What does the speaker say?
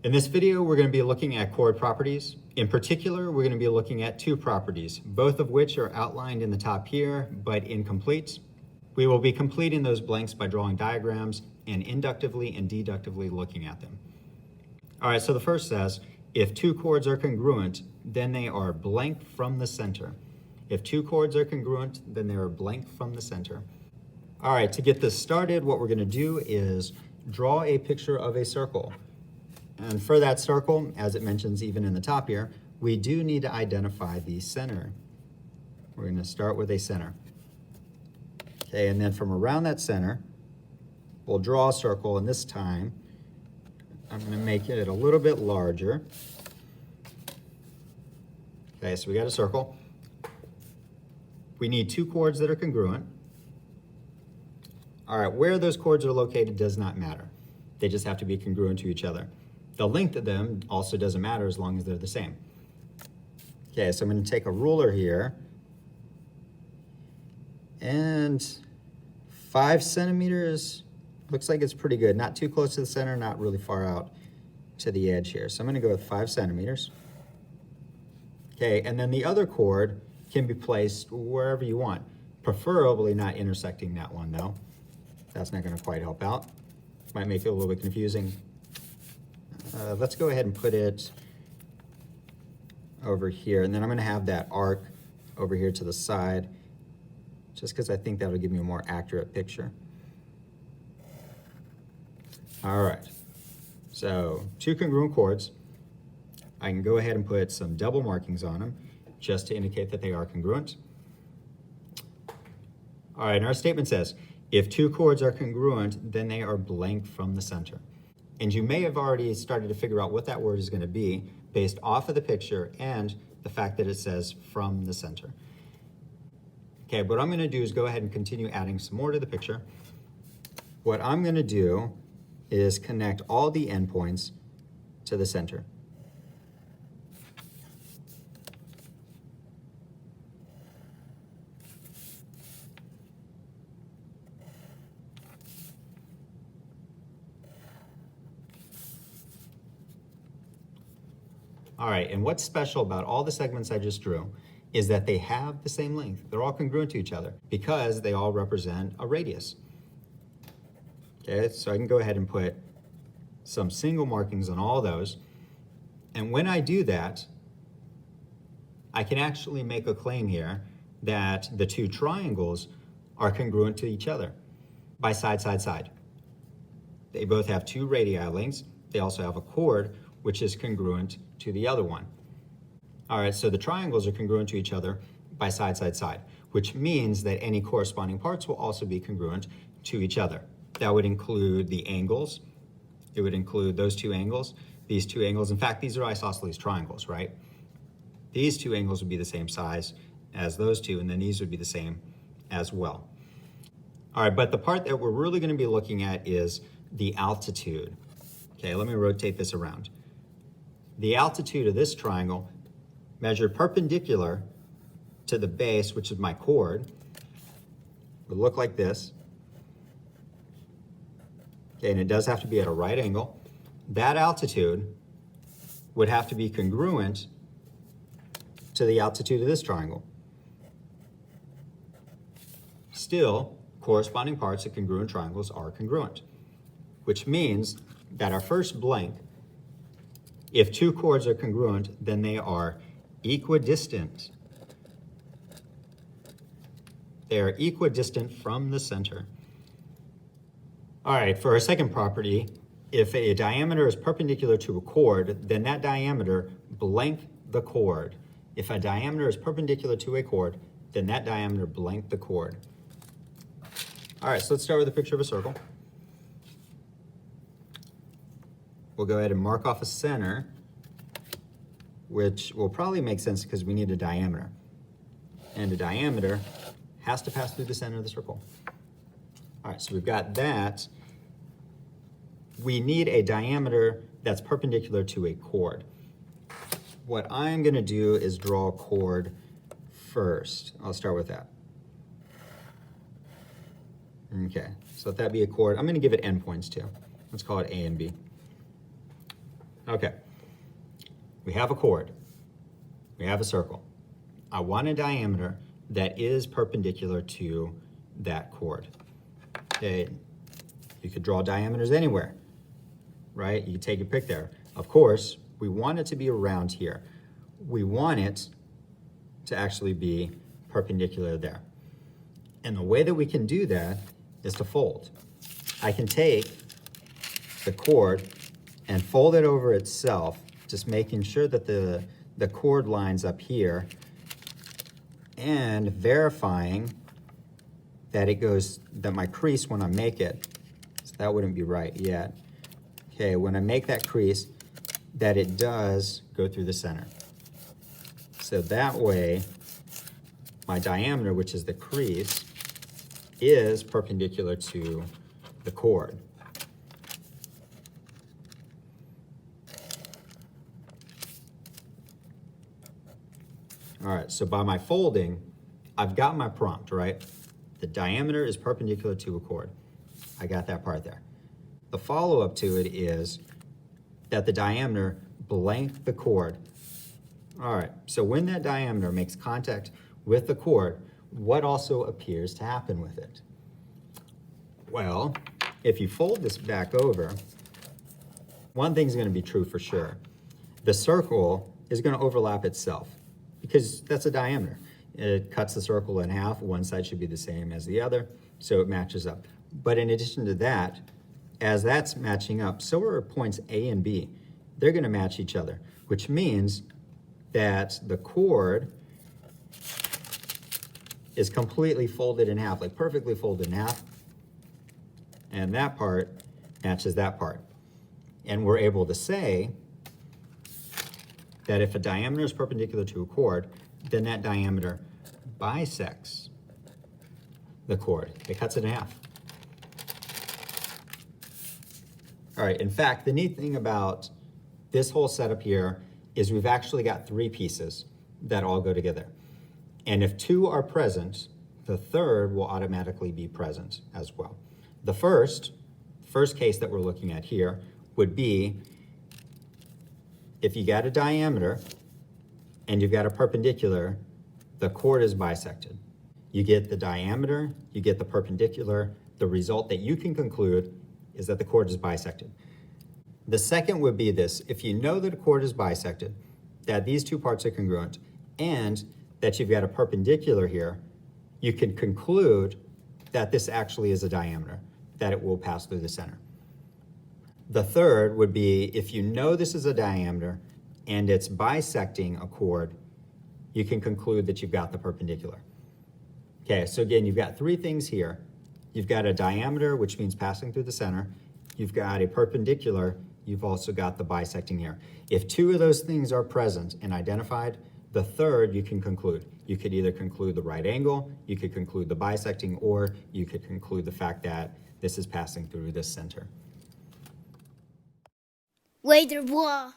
In this video, we're going to be looking at chord properties. In particular, we're going to be looking at two properties, both of which are outlined in the top here, but incomplete. We will be completing those blanks by drawing diagrams and inductively and deductively looking at them. All right, so the first says, if two chords are congruent, then they are blank from the center. If two chords are congruent, then they are blank from the center. All right, to get this started, what we're going to do is draw a picture of a circle. And for that circle, as it mentions even in the top here, we do need to identify the center. We're going to start with a center. Okay, and then from around that center, we'll draw a circle, and this time, I'm going to make it a little bit larger. Okay, so we got a circle. We need two chords that are congruent. All right, where those chords are located does not matter. They just have to be congruent to each other. The length of them also doesn't matter as long as they're the same. Okay, so I'm going to take a ruler here, and 5 centimeters looks like it's pretty good. Not too close to the center, not really far out to the edge here. So I'm going to go with 5 centimeters. Okay, and then the other chord can be placed wherever you want, preferably not intersecting that one though. That's not going to quite help out. Might make it a little bit confusing. Let's go ahead and put it over here, and then I'm going to have that arc over here to the side, just because I think that'll give me a more accurate picture. All right, so two congruent chords. I can go ahead and put some double markings on them, just to indicate that they are congruent. All right, and our statement says, if two chords are congruent, then they are blank from the center. And you may have already started to figure out what that word is going to be based off of the picture and the fact that it says from the center. Okay, what I'm going to do is go ahead and continue adding some more to the picture. What I'm going to do is connect all the endpoints to the center. All right, and what's special about all the segments I just drew is that they have the same length. They're all congruent to each other because they all represent a radius. Okay, so I can go ahead and put some single markings on all those. And when I do that, I can actually make a claim here that the two triangles are congruent to each other by side, side, side. They both have two radii lengths. They also have a chord which is congruent to the other one. All right, so the triangles are congruent to each other by side, side, side, which means that any corresponding parts will also be congruent to each other. That would include the angles. It would include those two angles, these two angles. In fact, these are isosceles triangles, right? These two angles would be the same size as those two, and then these would be the same as well. All right, but the part that we're really going to be looking at is the altitude. Okay, let me rotate this around. The altitude of this triangle measured perpendicular to the base, which is my chord, would look like this. Okay, and it does have to be at a right angle. That altitude would have to be congruent to the altitude of this triangle. Still, corresponding parts of congruent triangles are congruent, which means that our first blank, if two chords are congruent, then they are equidistant. They are equidistant from the center. All right, for our second property, if a diameter is perpendicular to a chord, then that diameter blank the chord. If a diameter is perpendicular to a chord, then that diameter blank the chord. All right, so let's start with a picture of a circle. We'll go ahead and mark off a center, which will probably make sense because we need a diameter. And a diameter has to pass through the center of the circle. All right, so we've got that. We need a diameter that's perpendicular to a chord. What I'm going to do is draw a chord first. I'll start with that. Okay, so let that be a chord. I'm going to give it endpoints too. Let's call it A and B. Okay. We have a chord. We have a circle. I want a diameter that is perpendicular to that chord. Okay. You could draw diameters anywhere, right? You can take a pick there. Of course, we want it to be around here. We want it to actually be perpendicular there. And the way that we can do that is to fold. I can take the chord and fold it over itself, just making sure that the chord lines up here and verifying that it goes, that my crease when I make it, so that wouldn't be right yet. Okay, when I make that crease, that it does go through the center. So that way, my diameter, which is the crease, is perpendicular to the chord. All right, so by my folding, I've got my prompt, right? The diameter is perpendicular to a chord. I got that part there. The follow-up to it is that the diameter blank the chord. All right, so when that diameter makes contact with the chord, what also appears to happen with it? Well, if you fold this back over, one thing's going to be true for sure. The circle is going to overlap itself because that's a diameter. It cuts the circle in half. One side should be the same as the other, so it matches up. But in addition to that, as that's matching up, so are points A and B. They're going to match each other, which means that the chord is completely folded in half, like perfectly folded in half. And that part matches that part. And we're able to say that if a diameter is perpendicular to a chord, then that diameter bisects the chord. It cuts it in half. All right, in fact, the neat thing about this whole setup here is we've actually got three pieces that all go together. And if two are present, the third will automatically be present as well. The first case that we're looking at here would be if you got a diameter and you've got a perpendicular, the chord is bisected. You get the diameter, you get the perpendicular, the result that you can conclude is that the chord is bisected. The second would be this: if you know that a chord is bisected, that these two parts are congruent, and that you've got a perpendicular here, you can conclude that this actually is a diameter, that it will pass through the center. The third would be if you know this is a diameter and it's bisecting a chord, you can conclude that you've got the perpendicular. Okay, so again, you've got three things here. You've got a diameter, which means passing through the center. You've got a perpendicular. You've also got the bisecting here. If two of those things are present and identified, the third you can conclude. You could either conclude the right angle, you could conclude the bisecting, or you could conclude the fact that this is passing through this center. Later, blah.